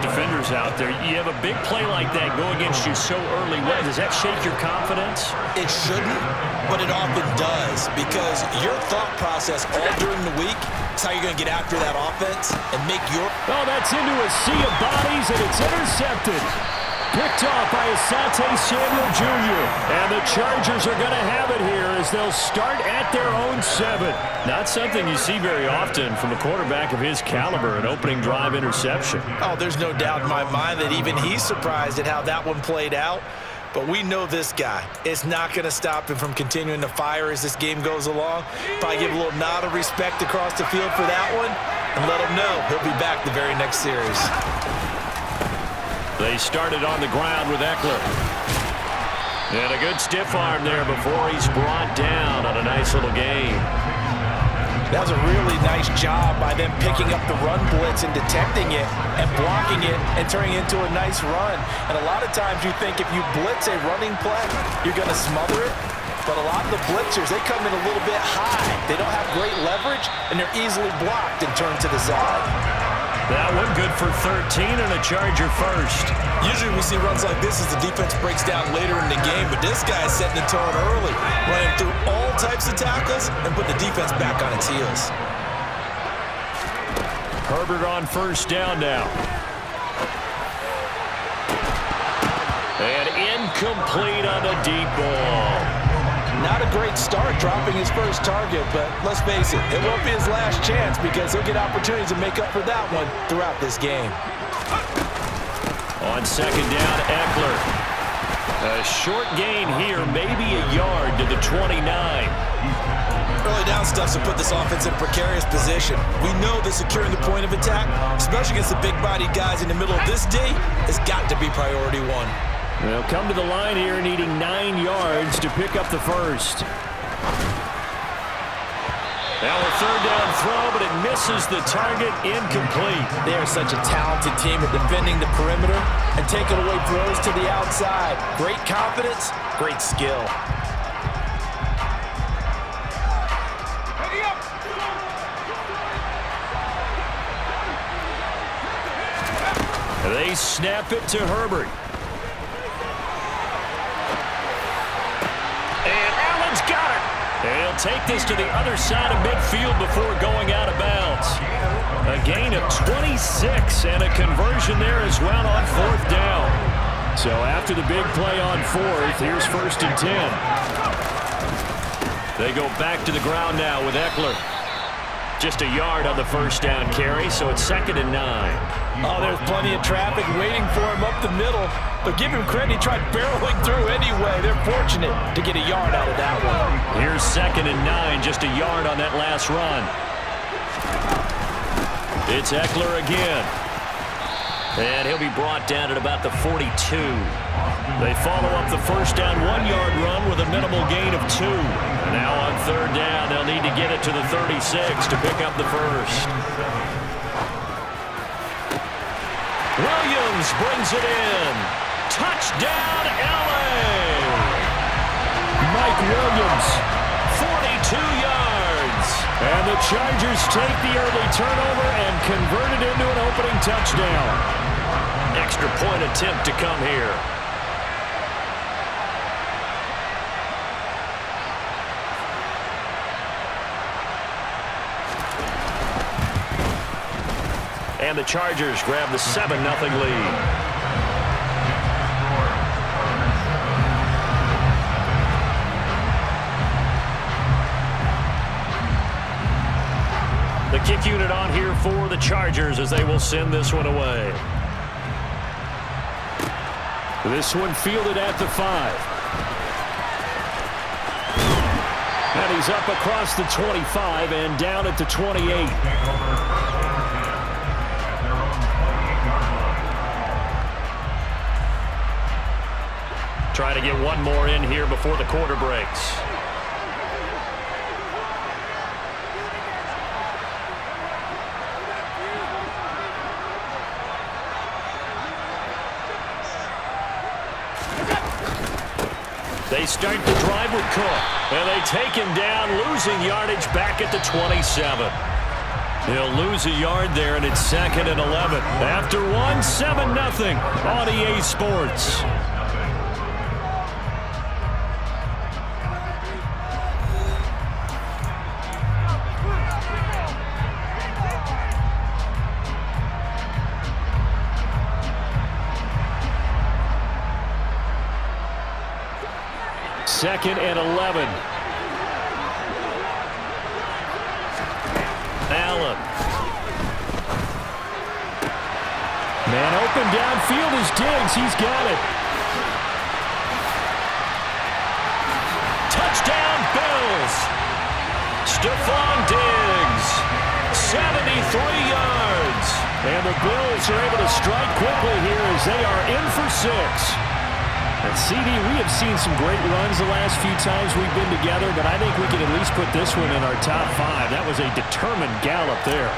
defenders out there. You have a big play like that go against you so early. Does that shake your confidence? It shouldn't, but it often does, because your thought process all during the week is how you're going to get after that offense and make your... Oh, that's into a sea of bodies, and it's intercepted. Picked off by Asante Samuel Jr. And the Chargers are going to have it here as they'll start at their own 7. Not something you see very often from a quarterback of his caliber, an opening drive interception. Oh, there's no doubt in my mind that even he's surprised at how that one played out. But we know this guy. It's not going to stop him from continuing to fire as this game goes along. Probably give a little nod of respect across the field for that one and let him know he'll be back the very next series. They started on the ground with Eckler. And a good stiff arm there before he's brought down on a nice little gain. That was a really nice job by them picking up the run blitz and detecting it and blocking it and turning it into a nice run. And a lot of times you think if you blitz a running play, you're going to smother it. But a lot of the blitzers, they come in a little bit high. They don't have great leverage, and they're easily blocked and turned to the side. That one good for 13 and a Charger first. Usually we see runs like this as the defense breaks down later in the game, but this guy is setting the tone early, running through all types of tackles and putting the defense back on its heels. Herbert on first down now. And incomplete on the deep ball. Not a great start dropping his first target, but let's face it, it won't be his last chance because he'll get opportunities to make up for that one throughout this game. On second down, Eckler. A short gain here, maybe a yard to the 29. Early down stuffs will put this offense in a precarious position. We know that securing the point of attack, especially against the big-bodied guys in the middle of this D, has got to be priority one. They'll come to the line here needing 9 yards to pick up the first. Now a third down throw, but it misses the target, incomplete. They are such a talented team at defending the perimeter and taking away throws to the outside. Great confidence, great skill. They snap it to Herbert. And he'll take this to the other side of midfield before going out of bounds. A gain of 26 and a conversion there as well on fourth down. So after the big play on fourth, here's first and 10. They go back to the ground now with Eckler. Just a yard on the first down carry, so it's second and 9. Oh, there's plenty of traffic waiting for him up the middle. But give him credit, he tried barreling through anyway. They're fortunate to get a yard out of that one. Here's second and 9, just a yard on that last run. It's Eckler again. And he'll be brought down at about the 42. They follow up the first down 1-yard run with a minimal gain of 2. And now on third down, they'll need to get it to the 36 to pick up the first. Williams brings it in. Touchdown, L.A. Mike Williams, 42 yards. And the Chargers take the early turnover and convert it into an opening touchdown. Extra point attempt to come here. And the Chargers grab the 7-0 lead. The kick unit on here for the Chargers as they will send this one away. This one fielded at the 5. And he's up across the 25 and down at the 28. Try to get one more in here before the quarter breaks. They start the drive with Cook, and they take him down, losing yardage back at the 27. He'll lose a yard there, and it's 2nd and 11. After 7-0 on EA Sports. Second and 11. Allen. Man open downfield is Diggs. He's got it. Touchdown, Bills. Stephon Diggs. 73 yards. And the Bills are able to strike quickly here as they are in for 6. And CD, we have seen some great runs the last few times we've been together, but I think we can at least put this one in our top 5. That was a determined gallop there.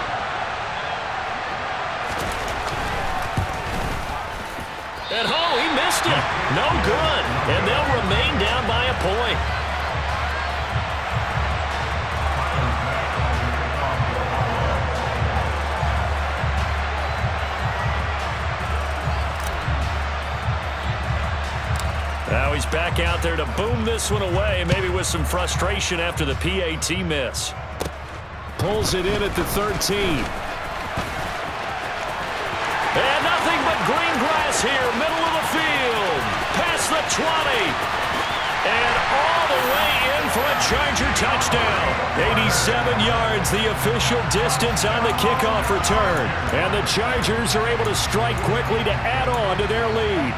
And he missed it. No good. And they'll remain down by a point. Now he's back out there to boom this one away, maybe with some frustration after the PAT miss. Pulls it in at the 13. And nothing but green grass here, middle of the field. Past the 20. And all the way in for a Charger touchdown. 87 yards, the official distance on the kickoff return. And the Chargers are able to strike quickly to add on to their lead.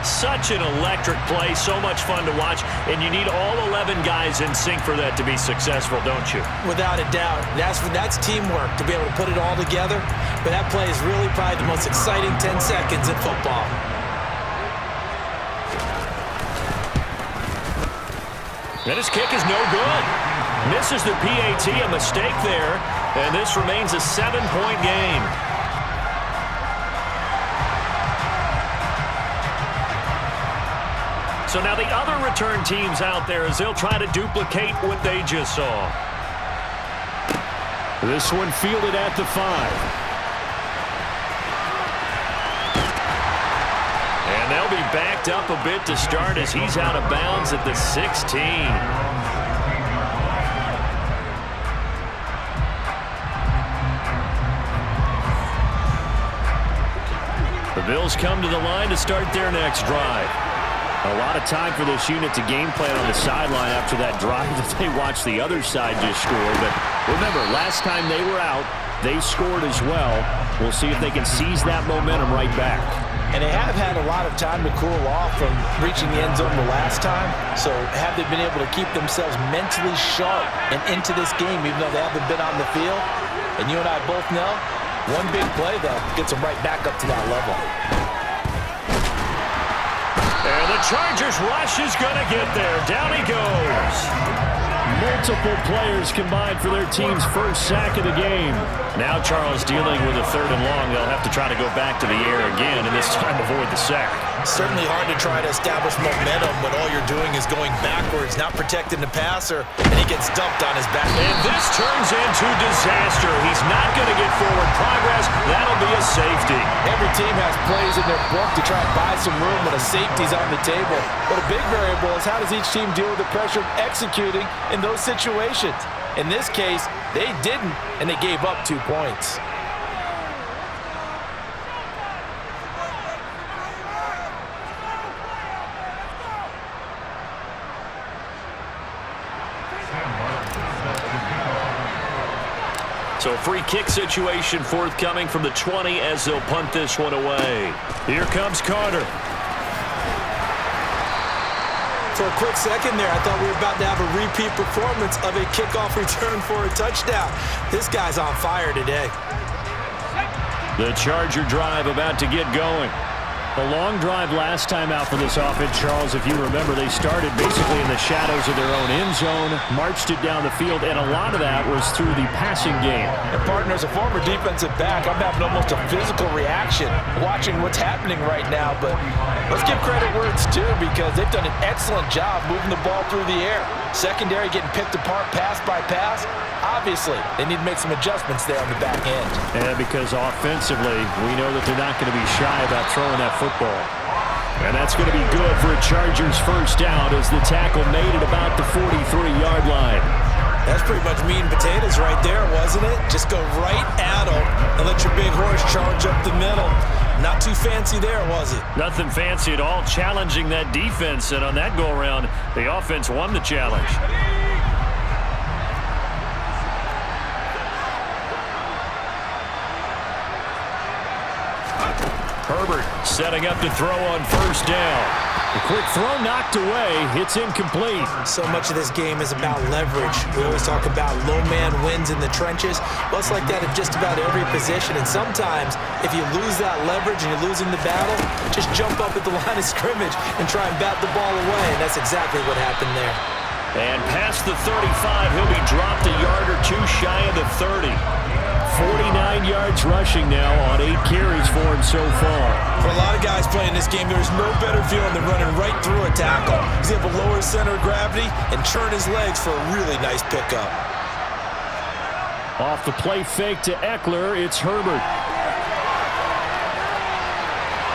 Such an electric play, so much fun to watch, and you need all 11 guys in sync for that to be successful, don't you? Without a doubt. That's teamwork, to be able to put it all together. But that play is really probably the most exciting 10 seconds in football. And his kick is no good. Misses the PAT, a mistake there, and this remains a 7-point game. So now the other return teams out there as they'll try to duplicate what they just saw. This one fielded at the 5. And they'll be backed up a bit to start as he's out of bounds at the 16. The Bills come to the line to start their next drive. A lot of time for this unit to game plan on the sideline after that drive that they watched the other side just score. But remember, last time they were out, they scored as well. We'll see if they can seize that momentum right back. And they have had a lot of time to cool off from reaching the end zone the last time. So have they been able to keep themselves mentally sharp and into this game, even though they haven't been on the field? And you and I both know, one big play, though, gets them right back up to that level. And the Chargers rush is going to get there. Down he goes. Multiple players combined for their team's first sack of the game. Now Charles dealing with a 3rd and long. They'll have to try to go back to the air again, and this time avoid the sack. Certainly hard to try to establish momentum, but all you're doing is going backwards, not protecting the passer, and he gets dumped on his back. And this turns into disaster. He's not going to get forward progress. That'll be a safety. Every team has plays in their book to try and buy some room when a safety's on the table. But a big variable is how does each team deal with the pressure of executing in those situations. In this case, they didn't, and they gave up 2 points. So free kick situation forthcoming from the 20 as they'll punt this one away. Here comes Carter. For a quick second there, I thought we were about to have a repeat performance of a kickoff return for a touchdown. This guy's on fire today. The Charger drive about to get going. The long drive last time out for this offense, Charles, if you remember, they started basically in the shadows of their own end zone, marched it down the field, and a lot of that was through the passing game. And partner, as a former defensive back, I'm having almost a physical reaction watching what's happening right now. But let's give credit where it's due, because they've done an excellent job moving the ball through the air. Secondary getting picked apart pass by pass. Obviously, they need to make some adjustments there on the back end. And because offensively, we know that they're not going to be shy about throwing that football. And that's going to be good for a Chargers first down as the tackle made it about the 43-yard line. That's pretty much meat and potatoes right there, wasn't it? Just go right at them and let your big horse charge up the middle. Not too fancy there, was it? Nothing fancy at all, challenging that defense. And on that go-around, the offense won the challenge. Herbert setting up to throw on first down. The quick throw knocked away. It's incomplete. So much of this game is about leverage. We always talk about low man wins in the trenches. Well, it's like that at just about every position. And sometimes, if you lose that leverage and you're losing the battle, just jump up at the line of scrimmage and try and bat the ball away. And that's exactly what happened there. And past the 35, he'll be dropped a yard or two shy of the 30. 49 yards rushing now on 8 carries for him so far. For a lot of guys playing this game, there's no better feeling than running right through a tackle. He's able to lower his center of gravity and churn his legs for a really nice pickup. Off the play fake to Eckler, it's Herbert.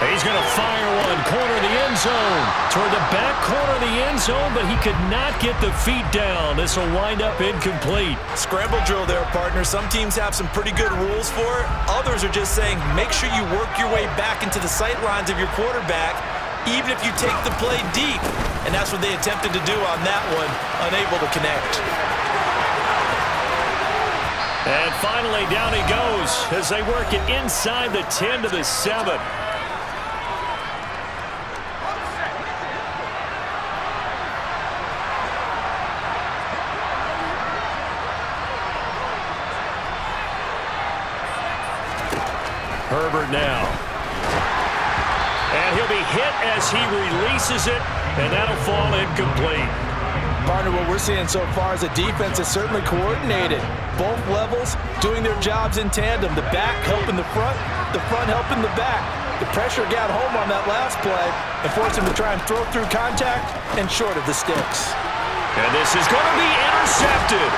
He's going to fire one, corner of the end zone. Toward the back corner of the end zone, but he could not get the feet down. This will wind up incomplete. Scramble drill there, partner. Some teams have some pretty good rules for it. Others are just saying, make sure you work your way back into the sight lines of your quarterback, even if you take the play deep. And that's what they attempted to do on that one, unable to connect. And finally, down he goes as they work it inside the 10 to the 7. Herbert now. And he'll be hit as he releases it, and that'll fall incomplete. Partner, what we're seeing so far is the defense is certainly coordinated. Both levels doing their jobs in tandem. The back helping the front helping the back. The pressure got home on that last play and forced him to try and throw through contact and short of the sticks. And this is going to be intercepted.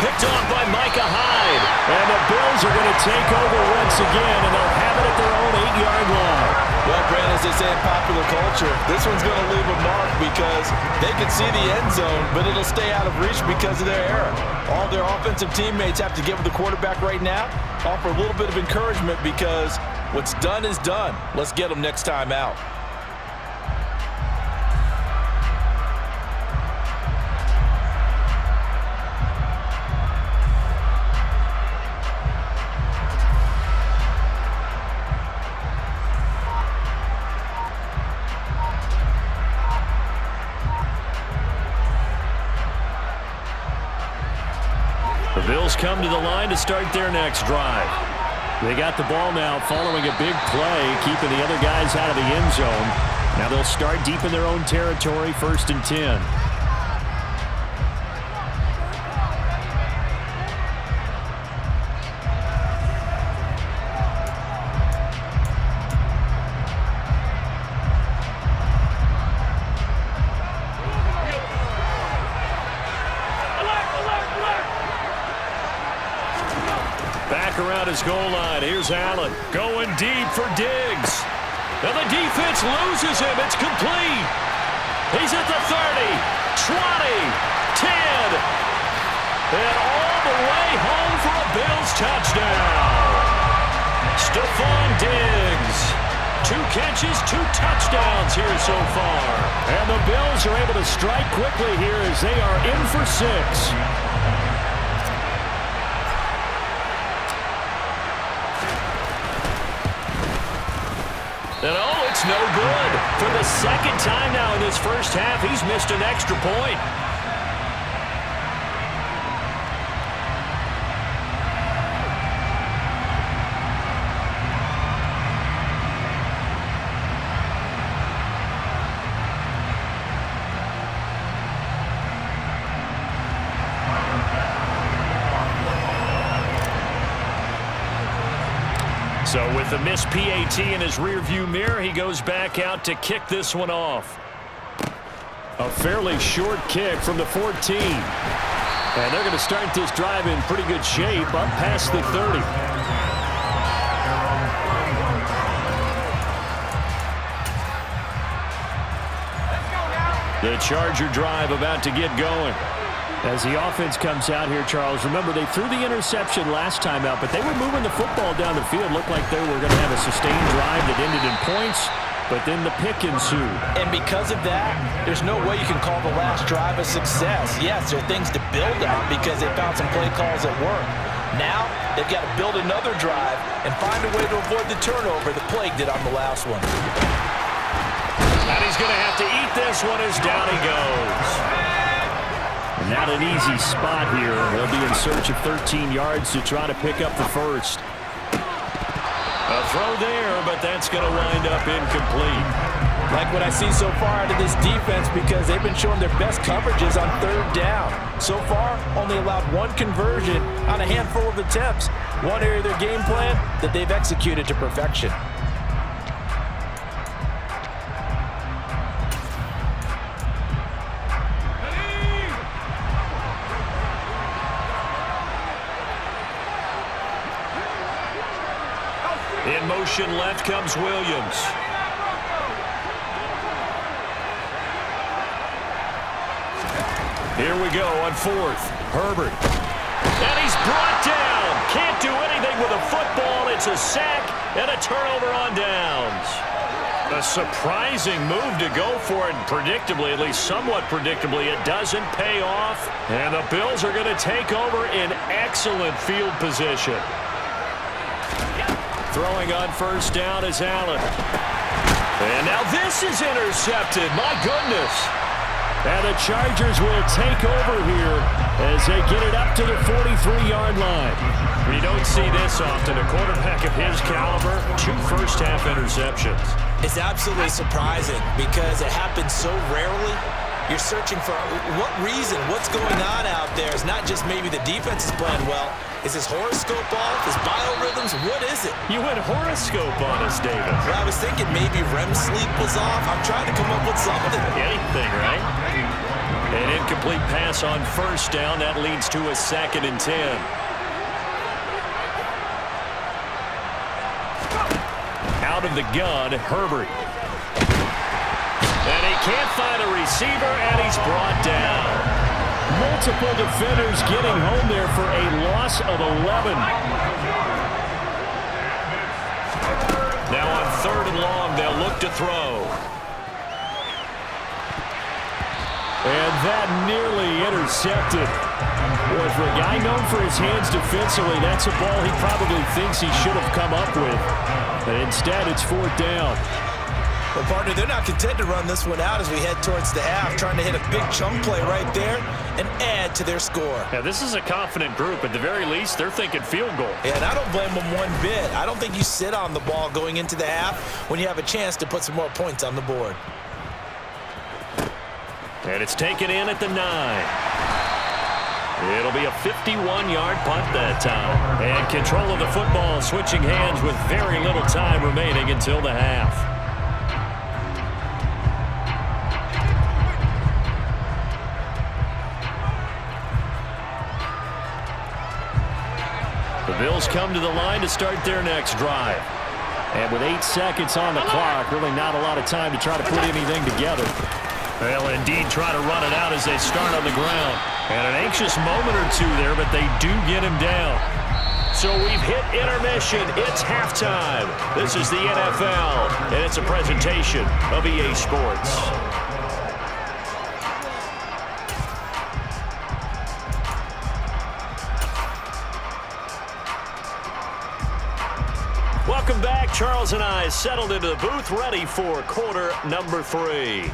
Picked off by Micah Hyde. And the Bills are going to take over once again, and they'll have it at their own 8-yard line. Well, Brand, as they say in popular culture, this one's going to leave a mark because they can see the end zone, but it'll stay out of reach because of their error. All their offensive teammates have to give the quarterback right now, offer a little bit of encouragement because what's done is done. Let's get them next time out. The Bills come to the line to start their next drive. They got the ball now following a big play, keeping the other guys out of the end zone. Now they'll start deep in their own territory, 1st and 10. Back around his goal line. Here's Allen going deep for Diggs. Now the defense loses him. It's complete. He's at the 30, 20, 10, and all the way home for a Bills touchdown. Stephon Diggs. 2 catches, 2 touchdowns here so far. And the Bills are able to strike quickly here as they are in for 6. And oh, it's no good. For the second time now in this first half, he's missed an extra point. So with the missed PAT in his rearview mirror, he goes back out to kick this one off. A fairly short kick from the 14. And they're going to start this drive in pretty good shape up past the 30. The Charger drive about to get going. As the offense comes out here, Charles, remember they threw the interception last time out, but they were moving the football down the field. Looked like they were going to have a sustained drive that ended in points, but then the pick ensued. And because of that, there's no way you can call the last drive a success. Yes, there are things to build on because they found some play calls that work. Now, they've got to build another drive and find a way to avoid the turnover the Plague did on the last one. And he's going to have to eat this one as down he goes. And not an easy spot here. They'll be in search of 13 yards to try to pick up the first. A throw there, but that's going to wind up incomplete. Like what I see so far out of this defense because they've been showing their best coverages on third down. So far, only allowed one conversion on a handful of attempts. One area of their game plan that they've executed to perfection. In motion left comes Williams. Here we go on fourth. Herbert. And he's brought down. Can't do anything with a football. It's a sack and a turnover on downs. A surprising move to go for it. Predictably, at least somewhat predictably, it doesn't pay off. And the Bills are going to take over in excellent field position. Throwing on first down is Allen. And now this is intercepted. My goodness. And the Chargers will take over here as they get it up to the 43-yard line. We don't see this often. A quarterback of his caliber, 2 first-half interceptions. It's absolutely surprising because it happens so rarely. You're searching for what reason, what's going on out there. It's not just maybe the defense is playing well. Is his horoscope off? His biorhythms? What is it? You went horoscope on us, David. Well, I was thinking maybe REM sleep was off. I'm trying to come up with something. Anything, right? An incomplete pass on first down. That leads to a 2nd and 10. Out of the gun, Herbert. And he can't find a receiver, and he's brought down. Multiple defenders getting home there for a loss of 11. Now on 3rd and long, they'll look to throw. And that nearly intercepted. Boy, for a guy known for his hands defensively, that's a ball he probably thinks he should have come up with. But instead, it's 4th down. Well, partner, they're not content to run this one out as we head towards the half, trying to hit a big chunk play right there and add to their score. Yeah, this is a confident group. At the very least, they're thinking field goal. Yeah, and I don't blame them one bit. I don't think you sit on the ball going into the half when you have a chance to put some more points on the board. And it's taken in at the 9. It'll be a 51-yard punt that time. And control of the football switching hands with very little time remaining until the half. The Bills come to the line to start their next drive. And with 8 seconds on the clock, really not a lot of time to try to put anything together. They'll indeed try to run it out as they start on the ground. And an anxious moment or two there, but they do get him down. So we've hit intermission. It's halftime. This is the NFL, and it's a presentation of EA Sports. Welcome back. Charles and I settled into the booth, ready for quarter number 3.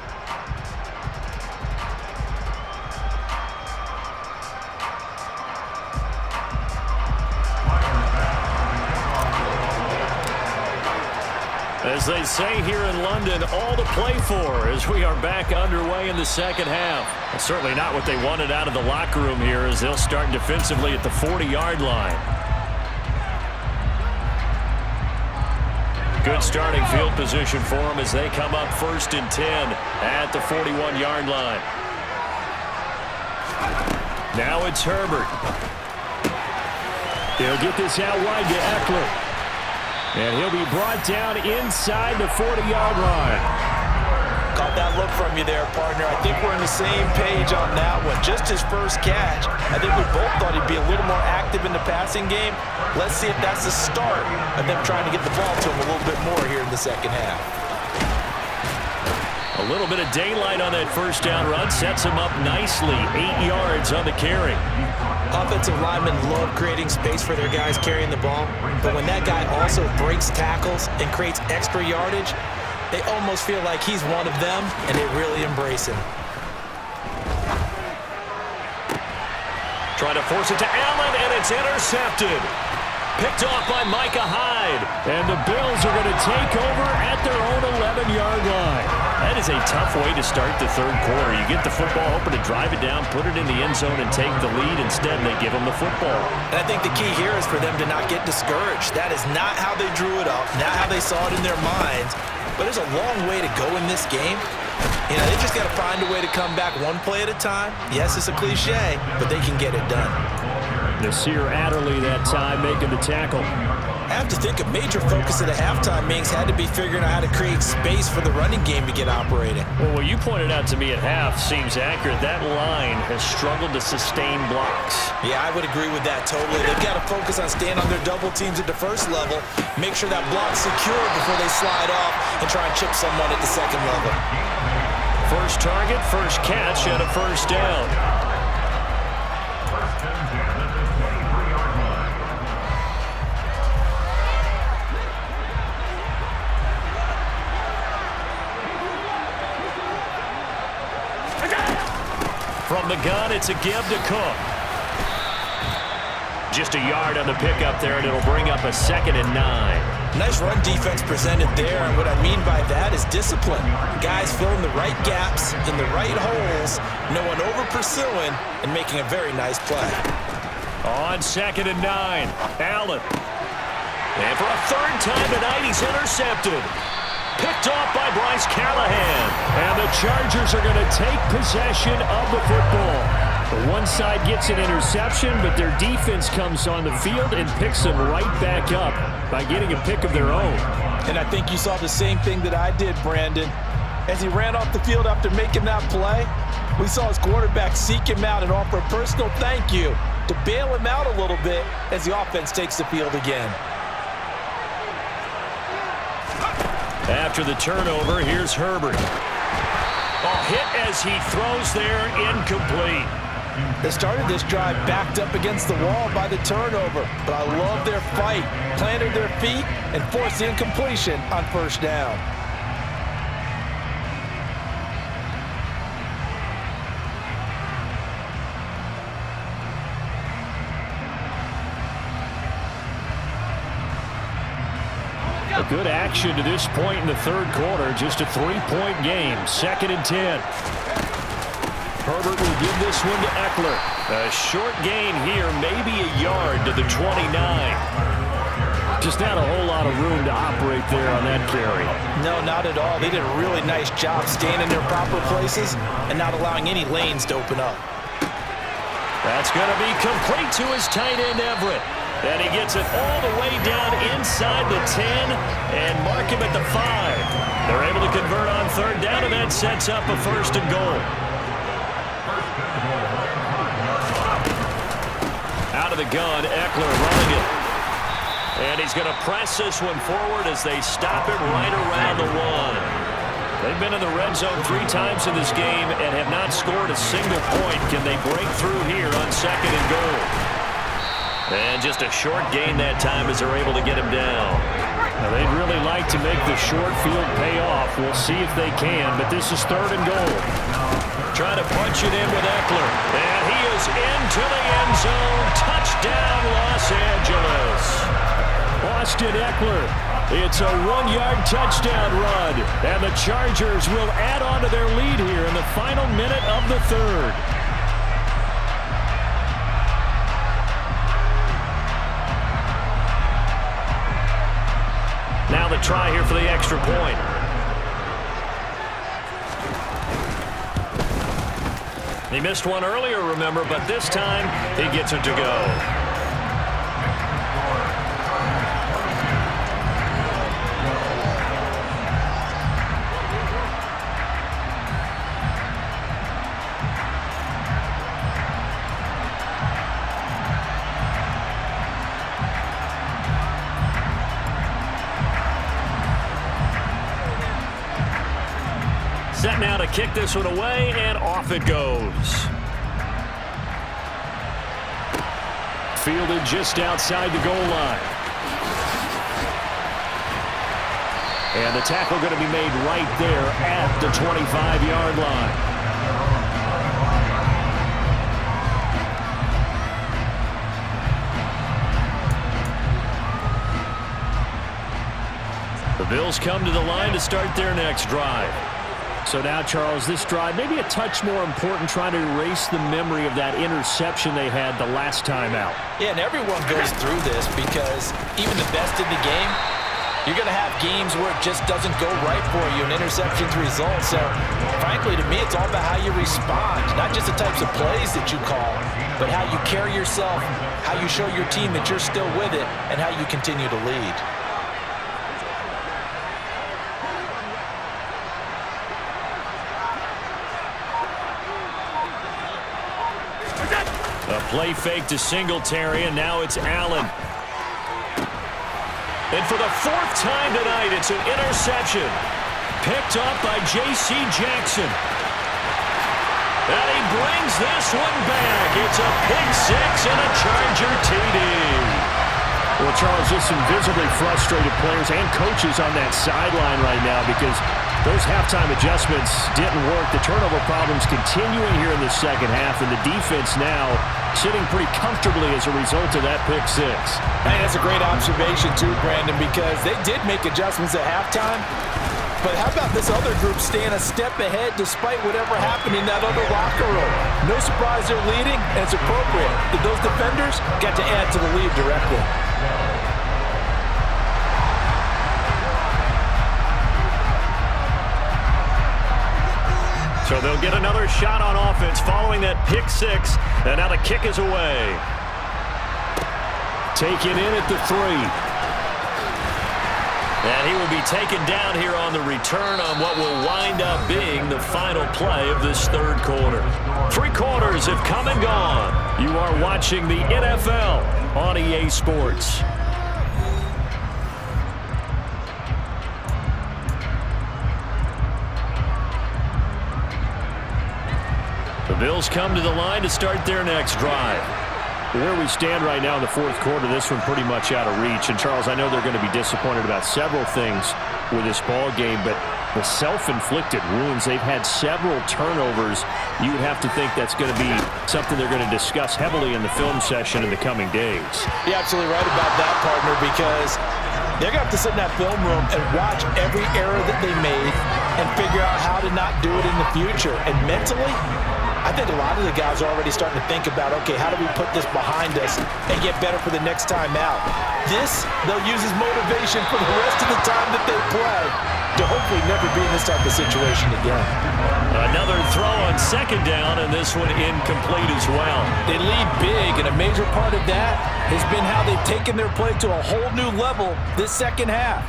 As they say here in London, all to play for as we are back underway in the second half. It's certainly not what they wanted out of the locker room here as they'll start defensively at the 40-yard line. Good starting field position for them as they come up 1st and 10 at the 41-yard line. Now it's Herbert. He'll get this out wide to Eckler. And he'll be brought down inside the 40-yard line. Caught that look from you there, partner. I think we're on the same page on that one. Just his first catch. I think we both thought he'd be a little more active in the passing game. Let's see if that's the start of them trying to get the ball to him a little bit more here in the second half. A little bit of daylight on that first down run sets him up nicely. 8 yards on the carry. Offensive linemen love creating space for their guys carrying the ball, but when that guy also breaks tackles and creates extra yardage, they almost feel like he's one of them, and they really embrace him. Trying to force it to Allen, and it's intercepted. Picked off by Micah Hyde. And the Bills are going to take over at their own 11-yard line. That is a tough way to start the third quarter. You get the football, hoping to drive it down, put it in the end zone, and take the lead. Instead, they give them the football. And I think the key here is for them to not get discouraged. That is not how they drew it up, not how they saw it in their minds. But there's a long way to go in this game. You know, they just got to find a way to come back one play at a time. Yes, it's a cliche, but they can get it done. Nasir Adderley that time making the tackle. I have to think a major focus of the halftime meetings had to be figuring out how to create space for the running game to get operating. Well, what you pointed out to me at half seems accurate. That line has struggled to sustain blocks. Yeah, I would agree with that totally. They've got to focus on staying on their double teams at the first level, make sure that block's secure before they slide off and try and chip someone at the second level. First target, first catch, and a first down. From the gun, it's a give to Cook. Just a yard on the pickup there, and it'll bring up a 2nd and 9. Nice run defense presented there, and what I mean by that is discipline. Guys filling the right gaps in the right holes, no one over-pursuing, and making a very nice play. On 2nd and 9, Allen. And for a third time tonight, he's intercepted. Picked off by Bryce Callahan. And the Chargers are going to take possession of the football. The one side gets an interception, but their defense comes on the field and picks them right back up by getting a pick of their own. And I think you saw the same thing that I did, Brandon. As he ran off the field after making that play, we saw his quarterback seek him out and offer a personal thank you to bail him out a little bit as the offense takes the field again. After the turnover, here's Herbert. Hit as he throws there, incomplete. They started this drive backed up against the wall by the turnover, but I love their fight, planted their feet, and forced the incompletion on first down. A good action to this point in the third quarter. Just a 3-point game. 2nd and 10. Herbert will give this one to Eckler. A short gain here, maybe a yard to the 29. Just not a whole lot of room to operate there on that carry. No, not at all. They did a really nice job staying in their proper places and not allowing any lanes to open up. That's going to be complete to his tight end, Everett. And he gets it all the way down inside the 10 and mark him at the 5. They're able to convert on third down, and that sets up a 1st and goal. Out of the gun, Eckler running it. And he's going to press this one forward as they stop him right around the 1. They've been in the red zone 3 times in this game and have not scored a single point. Can they break through here on 2nd and goal? And just a short gain that time as they're able to get him down. Now, they'd really like to make the short field pay off. We'll see if they can, but this is 3rd and goal. Trying to punch it in with Eckler. And he is into the end zone. Touchdown, Los Angeles. Austin Eckler. It's a 1-yard touchdown run. And the Chargers will add on to their lead here in the final minute of the third. Now the try here for the extra point. He missed one earlier, remember, but this time he gets it to go. Set now to kick this one away, and off it goes. Fielded just outside the goal line. And the tackle going to be made right there at the 25-yard line. The Bills come to the line to start their next drive. So now, Charles, this drive maybe a touch more important, trying to erase the memory of that interception they had the last time out. Yeah, and everyone goes through this because even the best in the game, you're going to have games where it just doesn't go right for you, and interceptions result. So, frankly, to me, it's all about how you respond, not just the types of plays that you call, but how you carry yourself, how you show your team that you're still with it, and how you continue to lead. A play fake to Singletary, and now it's Allen. And for the fourth time tonight, it's an interception. Picked up by J.C. Jackson. And he brings this one back. It's a pick six and a Charger TD. Well, Charles, just some visibly frustrated players and coaches on that sideline right now because those halftime adjustments didn't work. The turnover problems continuing here in the second half, and the defense now sitting pretty comfortably as a result of that pick six. Hey, that's a great observation too, Brandon, because they did make adjustments at halftime. But how about this other group staying a step ahead despite whatever happened in that other locker room? No surprise they're leading, and it's appropriate that those defenders got to add to the lead directly. So they'll get another shot on offense following that pick six, and now the kick is away. Taken in at the 3. And he will be taken down here on the return on what will wind up being the final play of this third quarter. 3 quarters have come and gone. You are watching the NFL on EA Sports. The Bills come to the line to start their next drive. Where we stand right now in the fourth quarter, this one pretty much out of reach. And, Charles, I know they're going to be disappointed about several things with this ball game, but the self-inflicted wounds, they've had several turnovers. You would have to think that's going to be something they're going to discuss heavily in the film session in the coming days. You're absolutely right about that, partner, because they're going to have to sit in that film room and watch every error that they made and figure out how to not do it in the future. And mentally, I think a lot of the guys are already starting to think about, okay, how do we put this behind us and get better for the next time out? This, they'll use as motivation for the rest of the time that they play to hopefully never be in this type of situation again. Another throw on second down, and this one incomplete as well. They lead big, and a major part of that has been how they've taken their play to a whole new level this second half.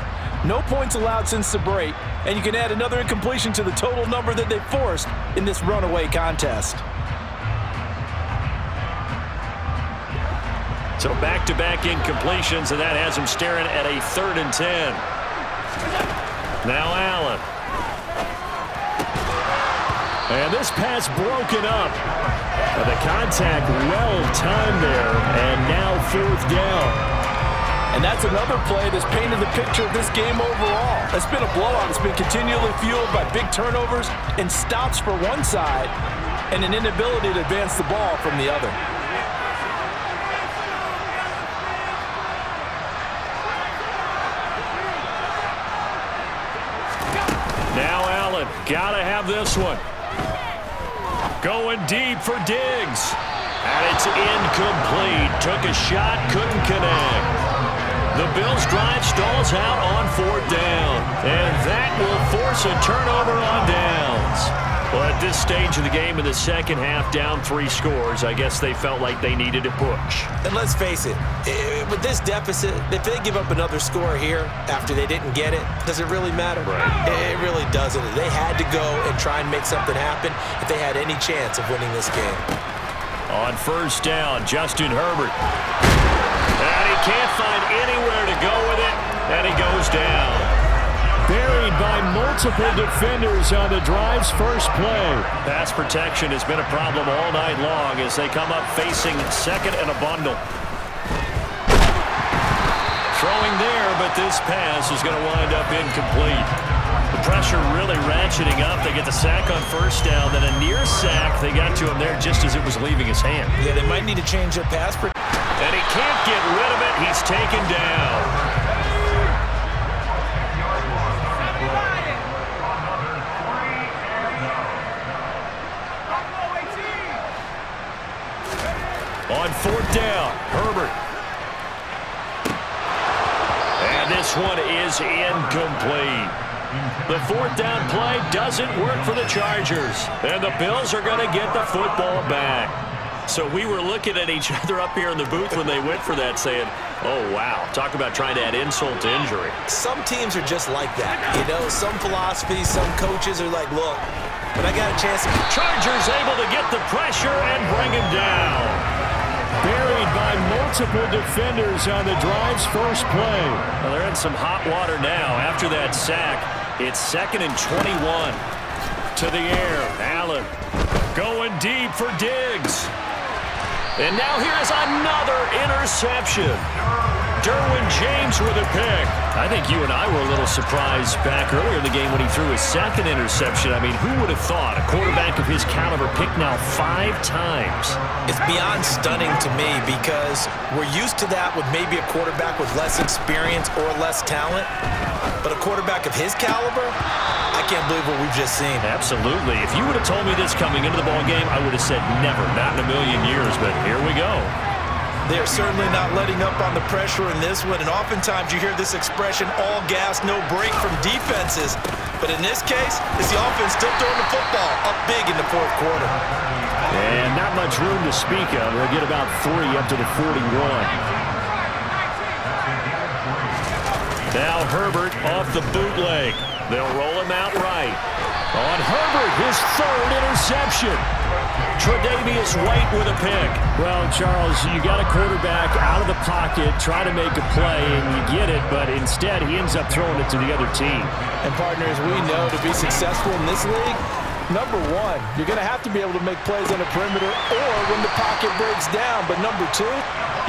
No points allowed since the break, and you can add another incompletion to the total number that they forced in this runaway contest. So back-to-back incompletions, and that has them staring at a 3rd and 10. Now Allen. And this pass broken up. The contact well-timed there, and now 4th down. And that's another play that's painted the picture of this game overall. It's been a blowout. It's been continually fueled by big turnovers and stops for one side and an inability to advance the ball from the other. Now Allen, gotta have this one. Going deep for Diggs. And it's incomplete. Took a shot, couldn't connect. The Bills' drive stalls out on 4th down. And that will force a turnover on downs. Well, at this stage of the game in the second half, down 3 scores, I guess they felt like they needed to push. And let's face it, with this deficit, if they give up another score here after they didn't get it, does it really matter? Right. It really doesn't. They had to go and try and make something happen if they had any chance of winning this game. On 1st down, Justin Herbert. And he can't find anywhere to go with it, and he goes down. Buried by multiple defenders on the drive's first play. Pass protection has been a problem all night long as they come up facing 2nd and a bundle. Throwing there, but this pass is going to wind up incomplete. The pressure really ratcheting up. They get the sack on 1st down, then a near sack. They got to him there just as it was leaving his hand. Yeah, they might need to change their pass protection. And he can't get rid of it. He's taken down. On 4th down, Herbert. And this one is incomplete. The 4th down play doesn't work for the Chargers. And the Bills are going to get the football back. So we were looking at each other up here in the booth when they went for that saying, oh, wow, talk about trying to add insult to injury. Some teams are just like that. You know, some philosophies, some coaches are like, look, when I got a chance to... Chargers able to get the pressure and bring him down. Buried by multiple defenders on the drive's first play. Well, they're in some hot water now. After that sack, it's 2nd and 21. To the air, Allen going deep for Diggs. And now here's another interception. Derwin James with a pick. I think you and I were a little surprised back earlier in the game when he threw his 2nd interception. I mean, who would have thought a quarterback of his caliber picked now 5 times? It's beyond stunning to me because we're used to that with maybe a quarterback with less experience or less talent. But a quarterback of his caliber, I can't believe what we've just seen. Absolutely. If you would have told me this coming into the ball game, I would have said never, not in a million years. But here we go. They're certainly not letting up on the pressure in this one, and oftentimes you hear this expression, all gas, no break from defenses. But in this case, it's the offense still throwing the football up big in the 4th quarter. And not much room to speak of. They'll get about 3 up to the 41. Now Herbert off the bootleg. They'll roll him out right. On Herbert, his 3rd interception. Tre'Davious White with a pick. Well, Charles, you got a quarterback out of the pocket, try to make a play, and you get it, but instead he ends up throwing it to the other team. And partners, we know to be successful in this league, number 1, you're going to have to be able to make plays on the perimeter or when the pocket breaks down. But number 2,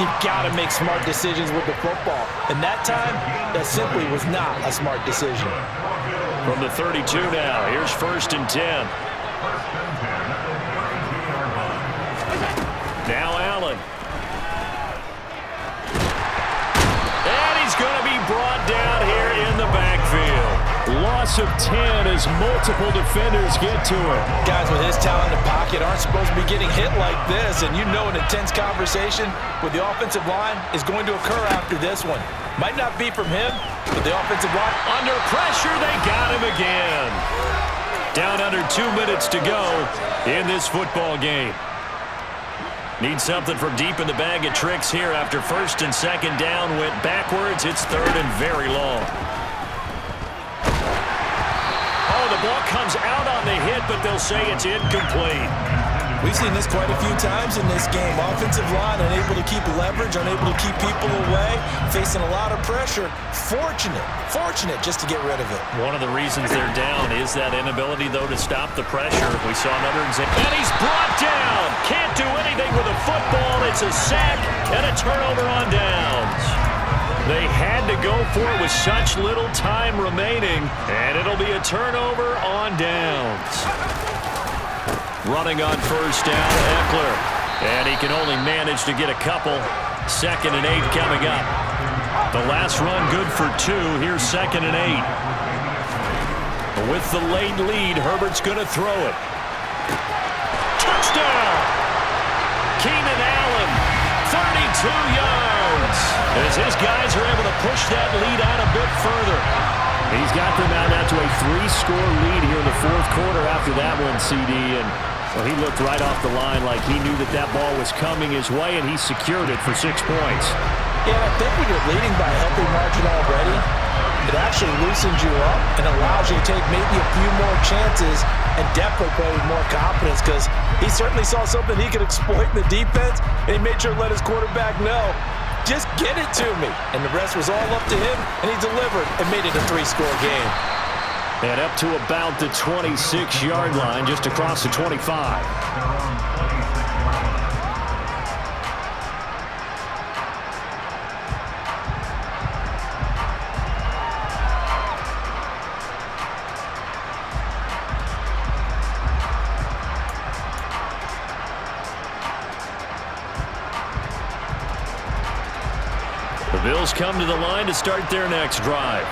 you've got to make smart decisions with the football. And that time, that simply was not a smart decision. From the 32 now, here's 1st and 10. Now Allen. And he's going to be brought down here in the backfield. Loss of 10 as multiple defenders get to him. Guys with his talent in the pocket aren't supposed to be getting hit like this, and you know an intense conversation with the offensive line is going to occur after this one. Might not be from him, but the offensive line. Under pressure, they got him again. Down under 2 minutes to go in this football game. Need something from deep in the bag of tricks here after 1st and 2nd down went backwards. It's 3rd and very long. Oh, the ball comes out on the hit, but they'll say it's incomplete. We've seen this quite a few times in this game. Offensive line unable to keep leverage, unable to keep people away, facing a lot of pressure. Fortunate just to get rid of it. One of the reasons they're down is that inability, though, to stop the pressure. We saw another example. And he's brought down. Can't do anything with a football. It's a sack and a turnover on downs. They had to go for it with such little time remaining, and it'll be a turnover on downs. Running on 1st down, Eckler. And he can only manage to get a couple. 2nd and 8 coming up. The last run good for 2. Here's 2nd and 8. With the late lead, Herbert's going to throw it. Touchdown! Keenan Allen, 32 yards. Jones, as his guys are able to push that lead out a bit further. He's got them out now to a 3-score lead here in the fourth quarter after that one, CD. And well, he looked right off the line like he knew that that ball was coming his way, and he secured it for 6 points. Yeah, I think when you're leading by a healthy margin already, it actually loosens you up and allows you to take maybe a few more chances and definitely play with more confidence, because he certainly saw something he could exploit in the defense, and he made sure to let his quarterback know, just get it to me. And the rest was all up to him, and he delivered and made it a 3-score game. And up to about the 26-yard line, just across the 25. The Bills come to the line to start their next drive.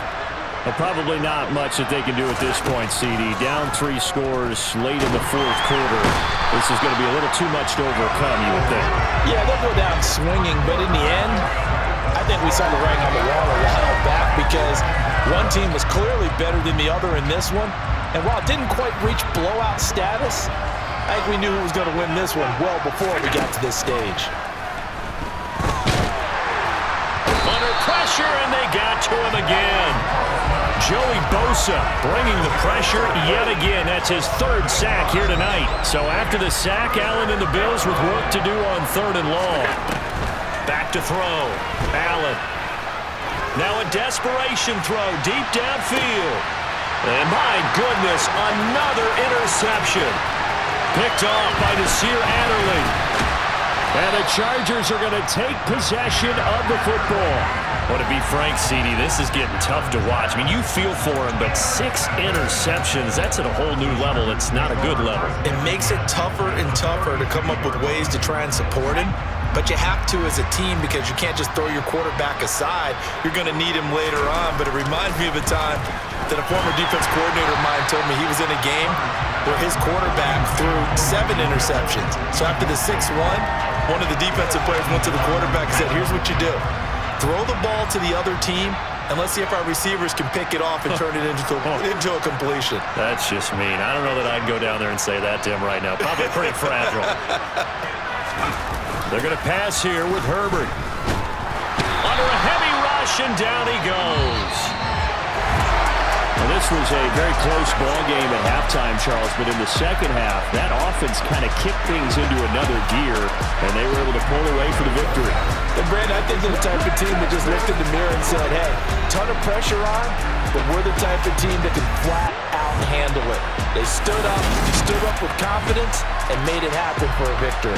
Well, probably not much that they can do at this point, CD. Down 3 scores late in the fourth quarter. This is going to be a little too much to overcome, you would think. Yeah, they'll go down swinging, but in the end, I think we saw the writing on the wall a while back, because one team was clearly better than the other in this one. And while it didn't quite reach blowout status, I think we knew who was going to win this one well before we got to this stage. Under pressure, and they got to him again. Joey Bosa bringing the pressure yet again. That's his 3rd sack here tonight. So after the sack, Allen and the Bills with work to do on 3rd and long. Back to throw. Allen. Now a desperation throw deep downfield. And my goodness, another interception. Picked off by Nasir Adderley. And the Chargers are going to take possession of the football. Well, to be frank, CD, this is getting tough to watch. I mean, you feel for him, but 6 interceptions, that's at a whole new level. It's not a good level. It makes it tougher and tougher to come up with ways to try and support him. But you have to as a team, because you can't just throw your quarterback aside. You're going to need him later on. But it reminds me of a time that a former defense coordinator of mine told me he was in a game where his quarterback threw 7 interceptions. So after the 6-1, one of the defensive players went to the quarterback and said, here's what you do. Throw the ball to the other team, and let's see if our receivers can pick it off and turn it into a completion. That's just mean. I don't know that I'd go down there and say that to him right now. Probably pretty fragile. They're going to pass here with Herbert. Under a heavy rush, and down he goes. Well, this was a very close ball game at halftime, Charles, but in the second half, that offense kind of kicked things into another gear, and they were able to pull away for the victory. And Brandon, I think they're the type of team that just looked in the mirror and said, hey, ton of pressure on, but we're the type of team that can flat out handle it. They stood up with confidence, and made it happen for a victory.